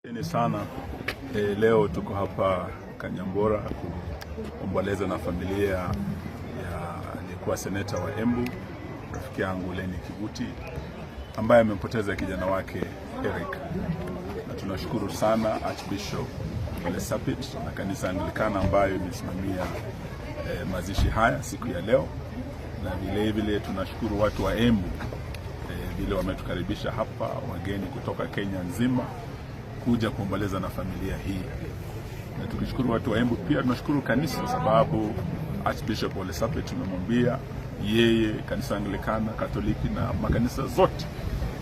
Ni sana leo tuko hapa Kanyambora kuomboleza na familia ya aliyekuwa seneta wa Embu, rafiki yangu Lenny Kivuti, ambaye amempoteza kijana wake Eric. Na tunashukuru sana Archbishop Ole Sapit na kanisa Anglikana ambayo imesimamia mazishi haya siku ya leo, na vile vile tunashukuru watu wa Embu vile wametukaribisha hapa, wageni kutoka Kenya nzima kuja kuomboleza na familia hii. Na tukishukuru watu wa Embu, pia tunashukuru kanisa, sababu Archbishop Ole Sapit tumemwambia yeye, kanisa Anglikana, Katoliki na makanisa zote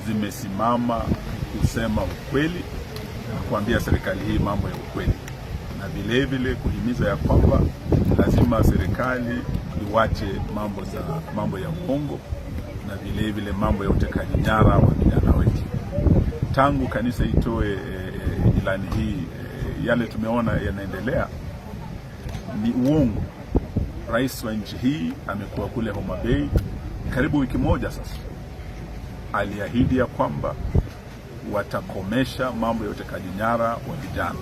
zimesimama kusema ukweli na kuambia serikali hii mambo ya ukweli, na vile vile kuhimiza ya kwamba lazima serikali iwache mambo ya uongo na vile vile mambo ya utekaji nyara wa vijana wetu. Tangu kanisa itoe ilani hii, yale tumeona yanaendelea ni uongo. Rais wa nchi hii amekuwa kule Homa Bay karibu wiki moja sasa. Aliahidi ya kwamba watakomesha mambo ya utekaji nyara wa vijana.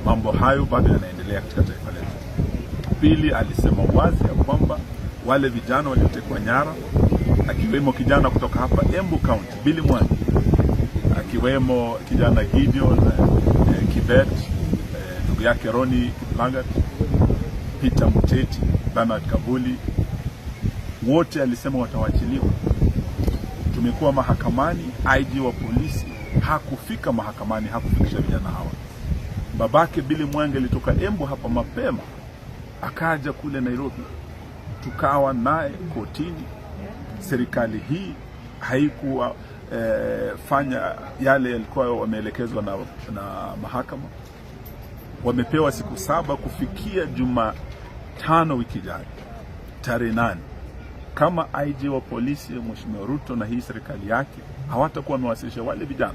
Mambo hayo bado yanaendelea katika taifa letu. Pili, alisema wazi ya kwamba wale vijana waliotekwa nyara, akiwemo kijana kutoka hapa Embu County, Billy Mwangi, akiwemo kijana Gideon Kibet, ndugu yake Ronnie Kiplangat, Peter Muteti, Bernard Kabuli, wote alisema watawachiliwa. Tumekuwa mahakamani, IG wa polisi hakufika mahakamani, hakufikisha vijana hawa. Babake Billy Mwangi alitoka Embu hapa mapema, akaja kule Nairobi, tukawa naye kotini. Serikali hii haikuwa fanya yale yalikuwa wameelekezwa na mahakama. Wamepewa siku 7 kufikia Jumatano wiki ijayo, tarehe 8. Kama IG wa polisi Mheshimiwa Ruto na hii serikali yake hawatakuwa wamewasilisha wale vijana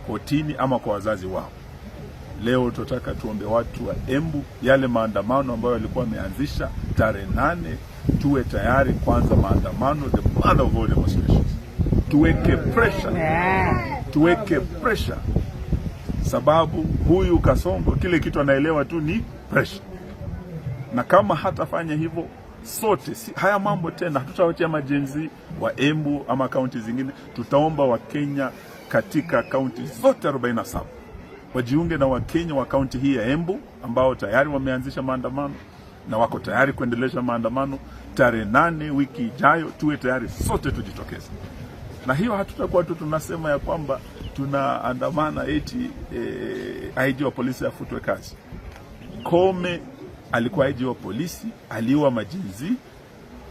kotini ama kwa wazazi wao, leo tunataka tuombe watu wa Embu, yale maandamano ambayo walikuwa wameanzisha tarehe 8, tuwe tayari kwanza maandamano, the mother of all demonstrations. Tuweke pressure, sababu huyu Kasongo kile kitu anaelewa tu ni pressure, na kama hatafanya hivyo sote haya mambo tena hatutawachia majenzi wa Embu ama kaunti zingine. Tutaomba Wakenya katika kaunti zote 47 wajiunge na Wakenya wa kaunti hii ya Embu ambao tayari wameanzisha maandamano na wako tayari kuendelesha maandamano. Tarehe 8 wiki ijayo tuwe tayari sote, tujitokeze. Na hiyo hatutakuwa tu tunasema ya kwamba tunaandamana eti IG wa polisi afutwe kazi. Kome alikuwa IG wa polisi, aliwa majenzi,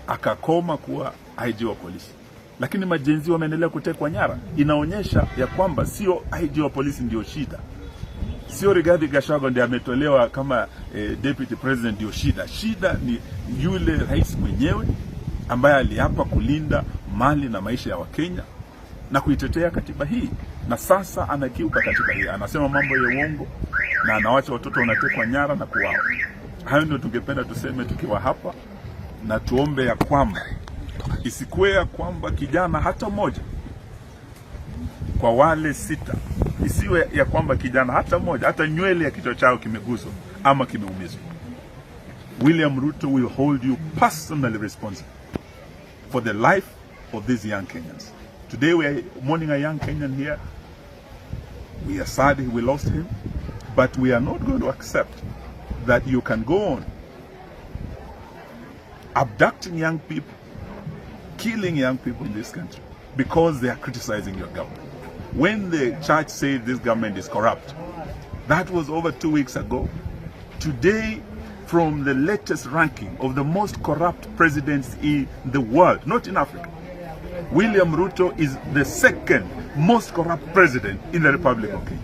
akakoma kuwa IG wa polisi, lakini majenzi wameendelea kutekwa nyara. Inaonyesha ya kwamba sio IG wa polisi ndio shida, sio Rigathi Gachagua ndiye ametolewa kama deputy president ndio shida. Shida ni yule rais mwenyewe ambaye aliapa kulinda mali na maisha ya Wakenya na kuitetea katiba hii, na sasa anakiuka katiba hii, anasema mambo ya uongo na anawacha watoto wanatekwa nyara na kuuawa. Hayo ndio tungependa tuseme tukiwa hapa, na tuombe ya kwamba isikuwe ya kwamba kijana hata mmoja kwa wale 6, isiwe ya kwamba kijana hata mmoja, hata nywele ya kichwa chao kimeguswa ama kimeumizwa. William Ruto will hold you personally responsible for the life of these young Kenyans. Today we are mourning a young Kenyan here. We are sad we lost him, but we are not going to accept that you can go on abducting young people, killing young people in this country because they are criticizing your government. When the church said this government is corrupt, that was over 2 weeks ago. Today, from the latest ranking of the most corrupt presidents in the world, not in Africa, William Ruto is the 2nd most corrupt president in the Republic of Kenya.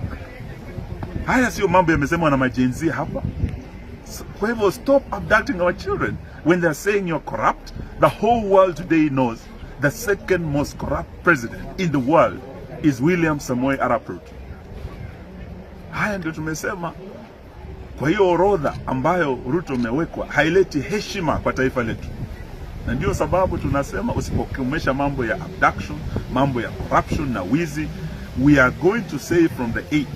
Haya sio mambo yamesemwa na majenzi hapa. Kwa hivyo stop abducting our children. When they are saying you're corrupt, the whole world today knows the 2nd most corrupt president in the world is William Samoei Arap Ruto. Haya ndio tumesema. Kwa hiyo orodha ambayo Ruto umewekwa haileti heshima kwa taifa letu. Na ndio sababu tunasema usipokomesha mambo ya abduction, mambo ya corruption na wizi, we are going to say from the 8th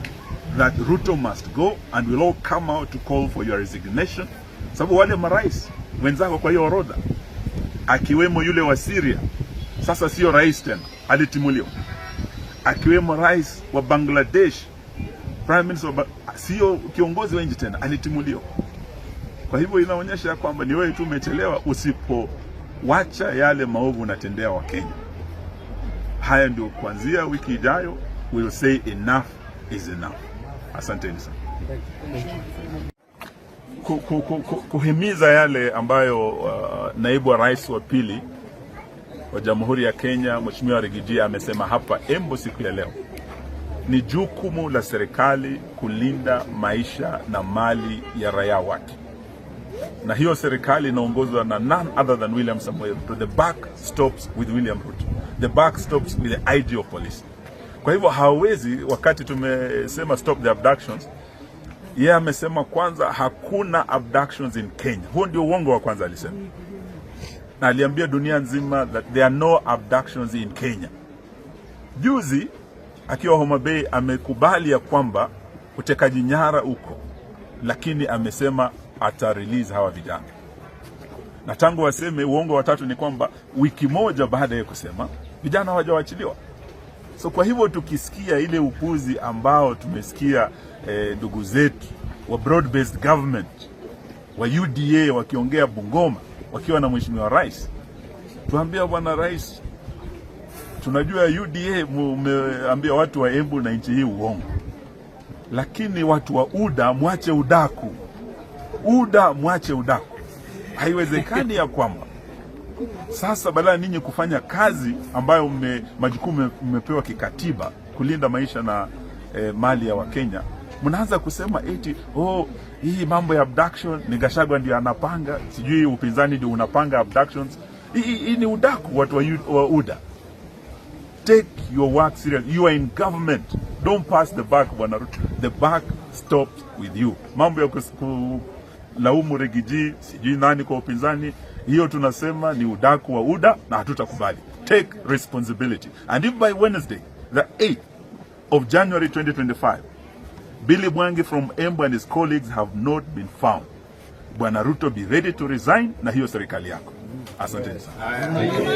that Ruto must go and we'll all come out to call for your resignation. Sababu wale marais wenzako kwa hiyo orodha, akiwemo yule wa Syria, sasa sio rais tena, alitimuliwa. Akiwemo rais wa Bangladesh, prime minister sio kiongozi wa nchi tena, alitimuliwa. Kwa hivyo inaonyesha kwamba ni wewe tu umechelewa usipowacha yale maovu unatendea wa Kenya. Haya ndio kuanzia wiki ijayo we'll say enough is enough. Asanteni sana. Kuhimiza yale ambayo naibu wa rais wa pili wa Jamhuri ya Kenya Mheshimiwa Rigiji amesema hapa Embu siku ya leo. Ni jukumu la serikali kulinda maisha na mali ya raia wake. Na hiyo serikali inaongozwa na none other than William Samoei Ruto. The buck stops with William Ruto. The buck stops with the IG of police. Kwa hivyo hawezi, wakati tumesema stop the abductions, yeye amesema kwanza hakuna abductions in Kenya. Huo ndio uongo wa kwanza alisema. Na aliambia dunia nzima that there are no abductions in Kenya. Juzi akiwa Homa Bay amekubali ya kwamba utekaji nyara uko, lakini amesema ata release hawa vijana. Na tangu waseme uongo watatu ni kwamba wiki moja baada ya kusema vijana hawajaachiliwa. So kwa hivyo tukisikia ile upuzi ambao tumesikia ndugu zetu wa broad based government wa UDA wakiongea Bungoma wakiwa na mheshimiwa rais, tuambia bwana rais, tunajua UDA umeambia watu wa Embu na nchi hii uongo, lakini watu wa UDA mwache udaku. UDA mwache udaku. Haiwezekani ya kwamba sasa badala ninyi kufanya kazi ambayo majukumu mmepewa kikatiba kulinda maisha na mali ya Wakenya, mnaanza kusema eti hii mambo ya abduction ni Gachagua ndio anapanga, sijui upinzani ndio unapanga abductions. Hii ni udaku watu wa UDA. Take your work serious. You are in government. Don't pass the buck, bwana Ruto. The buck stops with you. Mambo ya laumu Rigiji, sijui nani kwa upinzani, hiyo tunasema ni udaku wa UDA na hatutakubali. Take responsibility. And if by Wednesday, the 8th of January 2025, Billy Mwangi from Embu and his colleagues have not been found, bwana Ruto, be ready to resign na hiyo serikali yako. Asante sana.